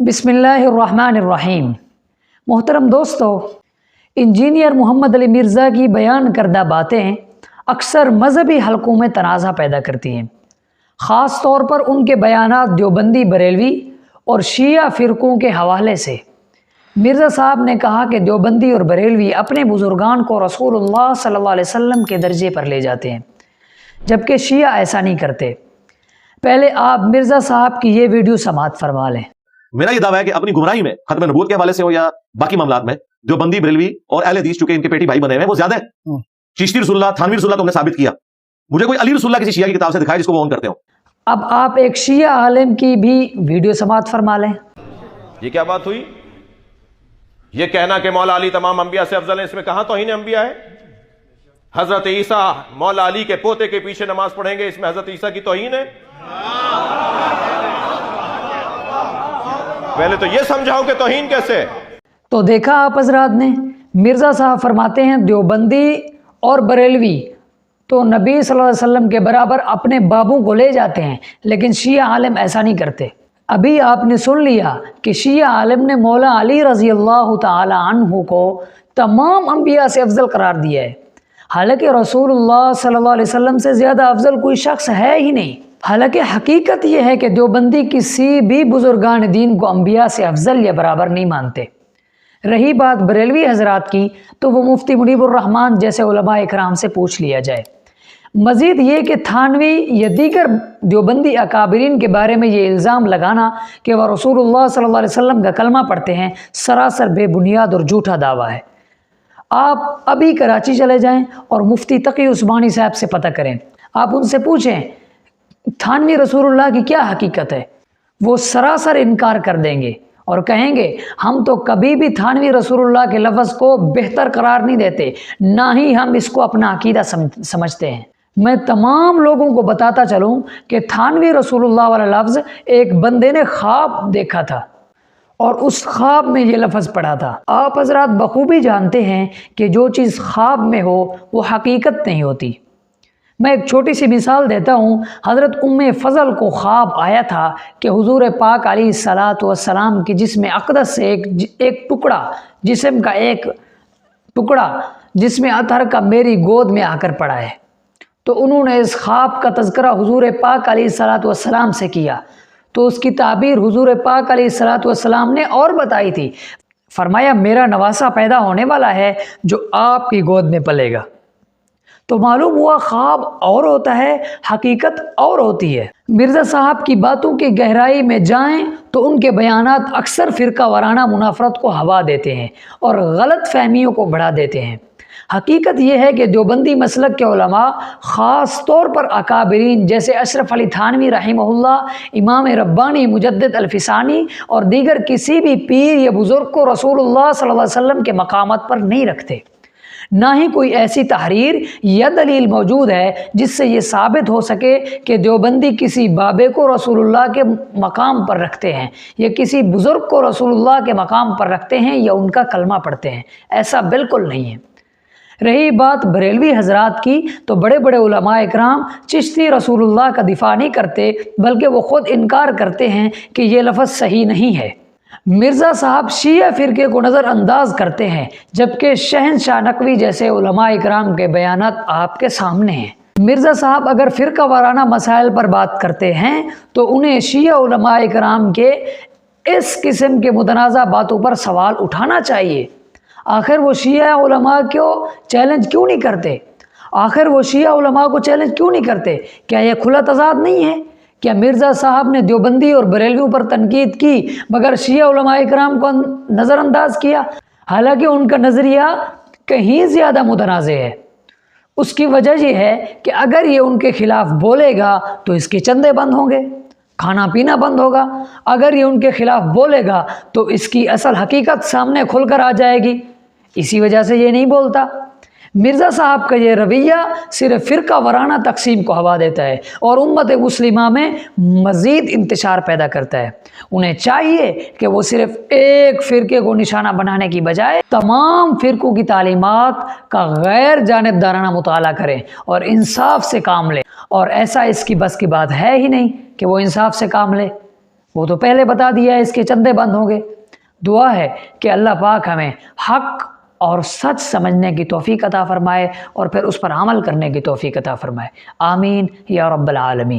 बिस्मिल्लाहिर्रहमानिर्रहीम। मोहतरम दोस्तों, इंजीनियर मोहम्मद अली मिर्ज़ा की बयान करदा बातें अक्सर मजहबी हलकों में तनाज़ा पैदा करती हैं। ख़ास तौर पर उनके बयानात देवबंदी, बरेलवी और शिया फ़िरक़ों के हवाले से। मिर्ज़ा साहब ने कहा कि देवबंदी और बरेलवी अपने बुज़ुर्गान को रसूलुल्लाह सल्लल्लाहु अलैहि वसल्लम के दर्जे पर ले जाते हैं, जबकि शिया ऐसा नहीं करते। पहले आप मिर्ज़ा साहब की ये वीडियो समाअत फरमा लें। मेरा ये दावा है कि अपनी गुमराही में खत्म नबूवत के हवाले से हो या बाकी मामलात में देवबंदी, बरेलवी और अहले हदीस चूंकि इनके पेटी भाई बने हुए हैं वो ज्यादा है। चिश्ती रसूलुल्लाह, थानवी रसूलुल्लाह को हमने साबित किया। मुझे कोई अली रसूलुल्लाह किसी शिया की किताब से दिखाए जिसको वो ऑन करते हो। अब आप एक शिया आलिम की भी वीडियो समाअत फरमा लें। ये क्या बात हुई? ये कहना कि मौला अली तमाम अंबिया से अफजल है, इसमें कहां तौहीन अंबिया है? हजरत ईसा मौला अली के पोते के पीछे नमाज पढ़ेंगे, इसमें हजरत ईसा की तौहीन है? पहले तो ये समझाओ कि तौहीन कैसे? तो देखा आप हजरात ने, मिर्ज़ा साहब फरमाते हैं देवबंदी और बरेलवी तो नबी सल्लल्लाहु अलैहि वसल्लम के बराबर अपने बाबू को ले जाते हैं, लेकिन शिया आलिम ऐसा नहीं करते। अभी आपने सुन लिया कि शिया आलिम ने मौला अली रज़ी अल्लाह तआला अन्हु को तमाम अंबिया से अफजल करार दिया है, हालांकि रसूलुल्लाह सल्लल्लाहु अलैहि वसल्लम से ज़्यादा अफजल कोई शख्स है ही नहीं। हालांकि हकीकत यह है कि देवबंदी किसी भी बुजुर्गान दीन को अंबिया से अफजल या बराबर नहीं मानते। रही बात बरेलवी हजरात की, तो वो मुफ्ती मुनीबुर रहमान जैसे उलमा इकराम से पूछ लिया जाए। मज़ीद ये कि थानवी या दीगर देवबंदी अकाबरीन के बारे में ये इल्ज़ाम लगाना कि वह रसूलुल्लाह सल्लल्लाहु अलैहि वसल्लम का कलमा पढ़ते हैं, सरासर बेबुनियाद और झूठा दावा है। आप अभी कराची चले जाएं और मुफ्ती तकी उस्मानी साहब से पता करें। आप उनसे पूछें थानवी रसूलुल्लाह की क्या हकीकत है, वो सरासर इनकार कर देंगे और कहेंगे हम तो कभी भी थानवी रसूलुल्लाह के लफ्ज़ को बेहतर करार नहीं देते, ना ही हम इसको अपना अकीदा समझते हैं। मैं तमाम लोगों को बताता चलूँ कि थानवी रसूलुल्लाह वाला लफ्ज़ एक बंदे ने ख्वाब देखा था और उस ख्वाब में ये लफ्ज़ पढ़ा था। आप हजरात बखूबी जानते हैं कि जो चीज़ ख्वाब में हो वो हकीकत नहीं होती। मैं एक छोटी सी मिसाल देता हूँ। हज़रत उम्मे फ़ज़ल को ख्वाब आया था कि हुज़ूर पाक अलैहिस्सलातु वस्सलाम की जिस्म अक़दस से एक टुकड़ा, जिस्म का एक टुकड़ा जिसमें अतहर का मेरी गोद में आकर पड़ा है। तो उन्होंने इस ख्वाब का तज़किरा हुज़ूर पाक अलैहिस्सलातु वस्सलाम से किया, तो उसकी ताबीर हुज़ूर पाक अलैहिस्सलातु वस्सलाम ने और बताई थी। फरमाया मेरा नवासा पैदा होने वाला है जो आपकी गोद में पलेगा। तो मालूम हुआ ख्वाब और होता है, हकीकत और होती है। मिर्ज़ा साहब की बातों की गहराई में जाएं तो उनके बयानात अक्सर फ़िरका वाराना मुनाफरत को हवा देते हैं और गलत फहमियों को बढ़ा देते हैं। हकीकत यह है कि देवबंदी मसलक के उलमा, ख़ास तौर पर अकाबरीन जैसे अशरफ अली थानवी रहिमहुल्लाह, इमाम रब्बानी, मुजद्दिद अल्फिसानी और दीगर किसी भी पीर या बुज़ुर्ग को रसूलुल्लाह सल्लल्लाहु अलैहि वसल्लम के मकामत पर नहीं रखते। ना ही कोई ऐसी तहरीर या दलील मौजूद है जिससे ये साबित हो सके कि देवबंदी किसी बाबे को रसूलुल्लाह के मकाम पर रखते हैं या किसी बुज़ुर्ग को रसूलुल्लाह के मकाम पर रखते हैं या उनका कलमा पढ़ते हैं। ऐसा बिल्कुल नहीं है। रही बात बरेलवी हजरात की, तो बड़े बड़े उलमा इकराम चिश्ती रसूलुल्लाह का दिफा नहीं करते, बल्कि वो ख़ुद इनकार करते हैं कि ये लफ्ज़ सही नहीं है। मिर्ज़ा साहब शिया फ़िरके को नज़रअंदाज करते हैं, जबकि शहनशाह नकवी जैसे उलमा इकराम के बयानात आपके सामने हैं। मिर्ज़ा साहब अगर फ़िरका वाराना मसाइल पर बात करते हैं तो उन्हें शिया उलमा इकराम के इस किस्म के मुतनाज़ा बातों पर सवाल उठाना चाहिए। आखिर वो शिया उलमा को चैलेंज क्यों नहीं करते? आखिर वो शिया उलमा को चैलेंज क्यों नहीं करते? क्या यह खुला तज़ाद नहीं है? क्या मिर्ज़ा साहब ने देवबंदी और बरेलवियों पर तनकीद की मगर शिया उलमा इकराम को नज़रअंदाज किया? हालांकि उनका नज़रिया कहीं ज़्यादा मुतनाज़ है। उसकी वजह यह है कि अगर ये उनके ख़िलाफ़ बोलेगा तो इसके चंदे बंद होंगे, खाना पीना बंद होगा। अगर ये उनके ख़िलाफ़ बोलेगा तो इसकी असल हकीकत सामने खुलकर आ जाएगी। इसी वजह से ये नहीं बोलता। मिर्ज़ा साहब का ये रवैया सिर्फ फ़िरका वराना तकसीम को हवा देता है और उम्मत मुस्लिमा में मज़ीद इंतशार पैदा करता है। उन्हें चाहिए कि वो सिर्फ एक फ़िरके को निशाना बनाने की बजाय तमाम फ़िरकों की तालीमात का गैर जानिबदाराना मुताला करें और इंसाफ से काम लें, और ऐसा इसकी बस की बात है ही नहीं कि वो इंसाफ से काम ले। وہ تو پہلے بتا دیا ہے، اس کے چندے بند ہوں گے۔ دعا ہے کہ اللہ پاک ہمیں حق اور سچ سمجھنے کی توفیق عطا فرمائے اور پھر اس پر عمل کرنے کی توفیق عطا فرمائے۔ آمین یا رب العالمین۔